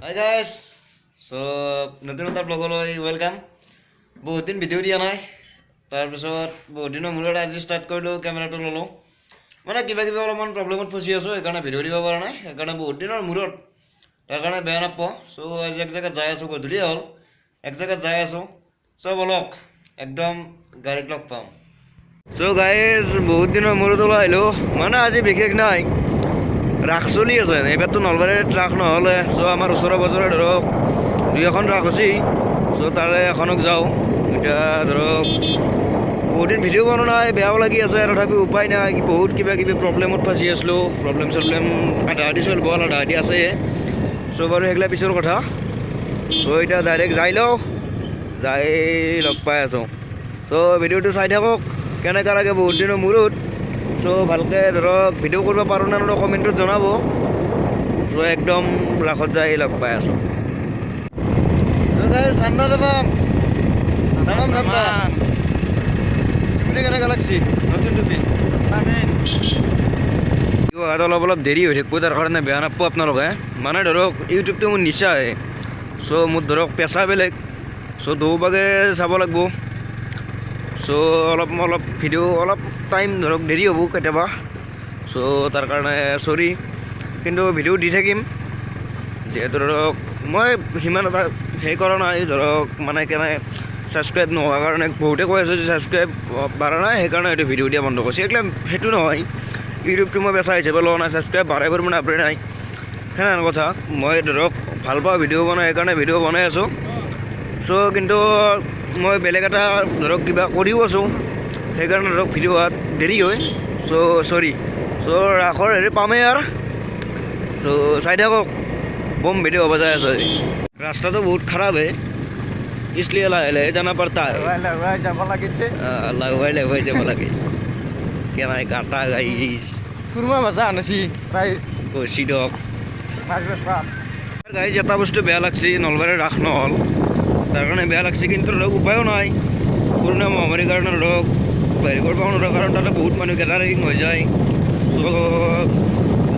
Hi guys চ' নতুন এটা ব্লগলৈ welcome. বহুত দিন ভিডিঅ' দিয়া নাই, তাৰপিছত বহুত দিনৰ মূৰত আজি ষ্টাৰ্ট কৰিলোঁ, কেমেৰাটো ল'লোঁ। মানে কিবা কিবি অলপমান প্ৰব্লেমত ফচি আছোঁ, সেইকাৰণে ভিডিঅ' দিব পৰা নাই, সেইকাৰণে বহুত দিনৰ মূৰত, তাৰ কাৰণে বেয়া নাপাওঁ। চ' আজি এক জেগাত যাই আছোঁ, গধূলি হ'ল, এক জেগাত যাই আছোঁ। চ' বলক একদম গাড়ীত লগ পাম। চ' গাইজ বহুত দিনৰ মূৰত ওলাই আহিলোঁ, মানে আজি বিশেষ নাই, ৰাস চলি আছে। এইবাৰতো নলবাৰীত ৰাস নহ'লে, চ' আমাৰ ওচৰে পাঁজৰে ধৰক দুই এখন ৰাস হৈছে, চ' তাৰে এখনক যাওঁ। এতিয়া ধৰক বহুত দিন ভিডিঅ' বনোৱা নাই, বেয়াও লাগি আছে, তথাপি উপায় নাই, বহুত কিবা কিবি প্ৰব্লেমত ফাঁচি আছিলোঁ। প্ৰব্লেম আধা আধি চলিব, আধা আধি আছে, চ' বাৰু সেইগিলা পিছৰ কথা। চ' এতিয়া ডাইৰেক্ট যাই লওঁ, যাই লগ পাই আছোঁ। চ' ভিডিঅ'টো চাই থাকক, কেনেকুৱা লাগে বহুত দিনৰ মূৰত। চ' ভালকৈ ধৰক ভিডিঅ' কৰিব পাৰোঁ নে নোৱাৰোঁ কমেণ্টত জনাব। চ' একদম ৰাসত যাই লগ পাই আছোঁ। চ' গাইজ ঠাণ্ডা নাপাম ঠাণ্ডা। টুপি কেনেকুৱা লাগছি? নতুন টুপি অলপ অলপ দেৰি হৈ থাকিব, তাৰ কাৰণে বেয়া নাপাব আপোনালোকে। মানে ধৰক ইউটিউবটো মোৰ নিচাই, চ' মোৰ ধৰক পেচা বেলেগ, চ' দুয়োভাগে চাব লাগিব। চ' অলপ ভিডিঅ' অলপ টাইম ধৰক দেৰি হ'ব কেতিয়াবা, চ' তাৰ কাৰণে চৰি, কিন্তু ভিডিঅ' দি থাকিম। যিহেতু ধৰক মই সিমান এটা হেৰি কৰা নাই, ধৰক মানে কেনে ছাবস্ক্ৰাইব নোহোৱাৰ কাৰণে বহুতে কৈ আছে যে ছাবস্ক্ৰাইব বাঢ়া নাই, সেইকাৰণে এইটো ভিডিঅ' দিয়া বন্ধ কৰিছে। এইগিলা সেইটো নহয়, ইউটিউবটো মই পেচা হিচাপে লোৱা নাই, ছাবস্ক্ৰাইব বাঢ়াই মানে আপডেট নাই, সেনেহেন কথা। মই ধৰক ভাল পাওঁ ভিডিঅ' বনাই, সেইকাৰণে ভিডিঅ' বনাই আছোঁ। চ' কিন্তু মই বেলেগ এটা ধৰক কিবা কৰিও আছোঁ, সেইকাৰণে ধৰক ভিডিঅ' হোৱাত দেৰি হয়। চ' চৰি। চ' ৰাসৰ হেৰি পামেই আৰু, চ' চাই থাকক, বম ভিডিঅ' হ'ব যাই আছে। ৰাস্তাটো বহুত খাৰাপ হে, इसलिए लाहे लाहे जाना पड़ता है। लगवाई যাব লাগে। কেনাই কাটা গাইছ কুৰমা মজা আনছি তাই কচি দক গাইজ। এটা বস্তু বেয়া লাগছি, নলবাৰীৰ ৰাস নহ'ল, তাৰ কাৰণে বেয়া লাগছে, কিন্তু ধৰক উপায়ো নাই। কৰোণা মহামাৰীৰ কাৰণে ধৰক হেৰি কৰিব নোৱাৰোঁ, কাৰণ তাতে বহুত মানুহ গেদাৰিং হৈ যায়। চ'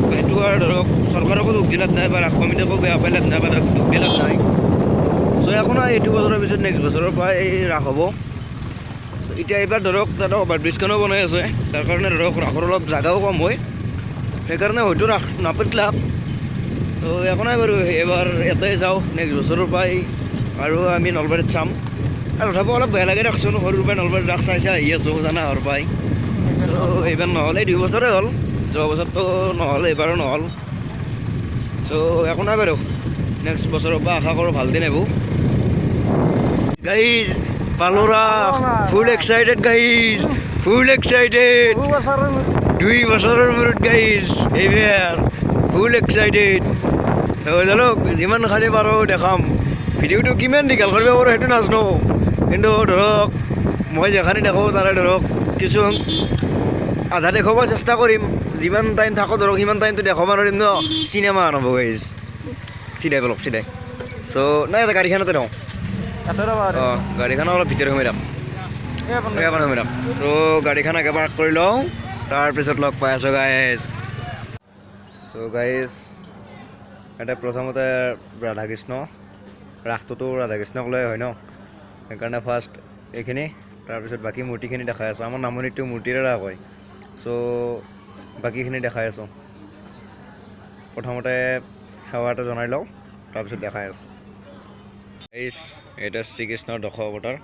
সেইটো আৰু ধৰক চৰকাৰকো দুখ দিলাত নাই, বা ৰাস কমিটিকো বেয়া পাই লাভ নাই, বা দুখ দিলাত নাই। চ' একো নাই, এইটো বছৰৰ পিছত নেক্সট বছৰৰ পৰা এই ৰাস হ'ব। এতিয়া এইবাৰ ধৰক তাতে অভাৰব্ৰিজখনো বনাই আছে, তাৰ কাৰণে ধৰক ৰাসৰ অলপ জাগাও কম হয়, সেইকাৰণে হয়তো ৰাস নাপাতিলাক। তো একো নাই বাৰু, এইবাৰ ইয়াতে যাওঁ, নেক্সট বছৰৰ পৰাই আৰু আমি নলবাৰীত চাম। আৰু তথাপিও অলপ বেয়া লাগে ৰাখছোন, সৰুৰ পৰাই নলবাৰীত ৰাস চাই আহি আছোঁ জানা হোৱাৰ পৰাই। তো এইবাৰ নহ'লে 2 বছৰে হ'ল, যোৱা বছৰতো নহ'ল, এইবাৰো নহ'ল। চ' একো নাই বাৰু, নেক্সট বছৰৰ পৰা আশা কৰোঁ ভাল দিন আহিব। গাইজ পালো ৰাস, ফুল এক্সাইটেড গাইজ, ফুল এক্সাইটেড। 2 বছৰৰ মূৰত গাইজ এইবাৰ ফুল এক্সাইটেড। ধৰক যিমানখানি পাৰোঁ দেখাম। ভিডিঅ'টো কিমান দীঘল কৰিব পাৰোঁ সেইটো নাজানো, কিন্তু ধৰক মই যেখানি দেখোঁ তাৰে ধৰক কিছু আধা দেখুৱাব চেষ্টা কৰিম। যিমান টাইম থাকোঁ ধৰক সিমান টাইমটো দেখাব নোৱাৰিম ন, চিনেমা নহ'ব গাইজ। চিধাই বলক চিধাই। চ' নাই এটা গাড়ীখনতে নহওঁ, অঁ গাড়ীখন অলপ ভিতৰত সোমাই যাম, সোমাই যাম। চ' গাড়ীখন একে পাৰ্ক কৰি লওঁ, তাৰপিছত লগ পাই আছোঁ গাইজ। চ' গাইজ এতিয়া প্ৰথমতে ৰাধা কৃষ্ণ, ৰাসটোতো ৰাধা কৃষ্ণক লৈ হয় ন, সেইকাৰণে ফাৰ্ষ্ট এইখিনি, তাৰপিছত বাকী মূৰ্তিখিনি দেখাই আছোঁ। আমাৰ নামনিতো মূৰ্তিৰে ৰাস হয়, চ' বাকীখিনি দেখাই আছোঁ। প্ৰথমতে সেৱা এটা জনাই লওঁ, তাৰপিছত দেখাই আছোঁ। এটা শ্ৰীকৃষ্ণৰ দশ অৱতাৰ।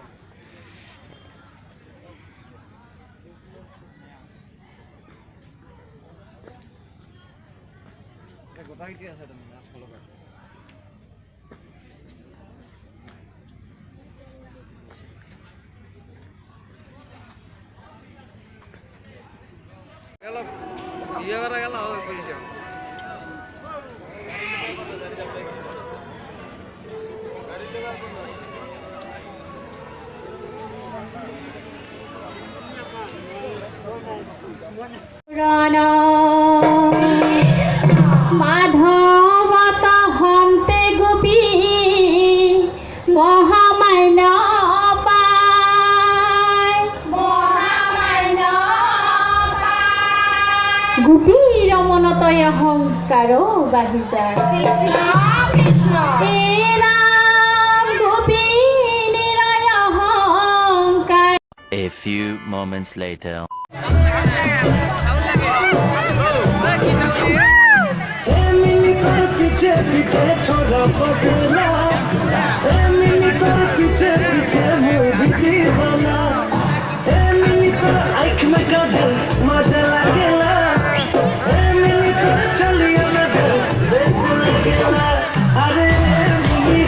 অলপ দিয়ে বাৰ গেল পজিশ্যন মাধবত হন্তে গোপী মহামান্য পায়, গোপী রমণতয় অহংকার বাহি যায়। হে রাম গোপিনীরায় অহংকার A few moments later. पीछे पीछे छोरा पगला मिली कर पीछे पीछे मुझे दीवाना मिली कर आँख में काजल मजा लगेला मिली कर चलिए नजर बेस लगेला अरे मिली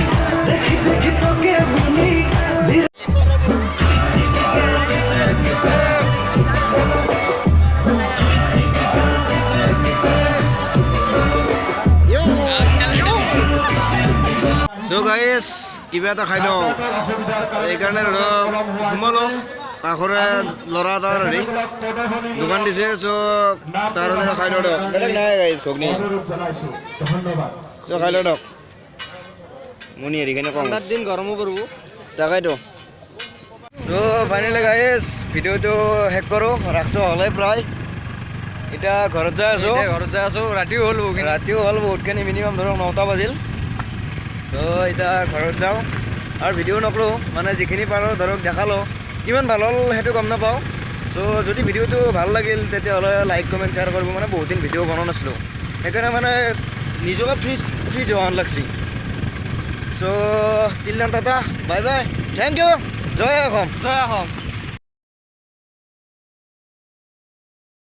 देखी देखी तो के मिली So guys, কিবা এটা খাই লওঁ এইকাৰণে সোমালোঁ কাষৰে ল'ৰা এটাৰ হেৰি দোকান দিছে চ' তাৰ খাই লওঁ দিয়ক বেলেগ নাই গাইজ ঘুগনি চ' খাই লওঁ দিয়ক মুনি হেৰি কেনে কম দিন গৰমো পৰিব তাকেইতো চ' ফাইনেলি গাইজ ভিডিঅ'টো শেষ কৰোঁ ৰাখছোঁ হ'লে প্ৰায় এতিয়া ঘৰত যাই আছোঁ ৰাতিও হ'ল বহুতখিনি মিনিমাম ধৰক 9টা বাজিল চ' এতিয়া ঘৰত যাওঁ আৰু ভিডিঅ' নকৰোঁ মানে যিখিনি পাৰোঁ ধৰক দেখালোঁ কিমান ভাল হ'ল সেইটো গম নাপাওঁ চ' যদি ভিডিঅ'টো ভাল লাগিল তেতিয়াহ'লে লাইক কমেণ্ট শ্বেয়াৰ কৰিব মানে বহুত দিন ভিডিঅ' বনোৱা নাছিলোঁ সেইকাৰণে মানে নিজকে ফ্ৰী যোৱা লাগছি চ' তিল tata bye bye thank you জয় অসম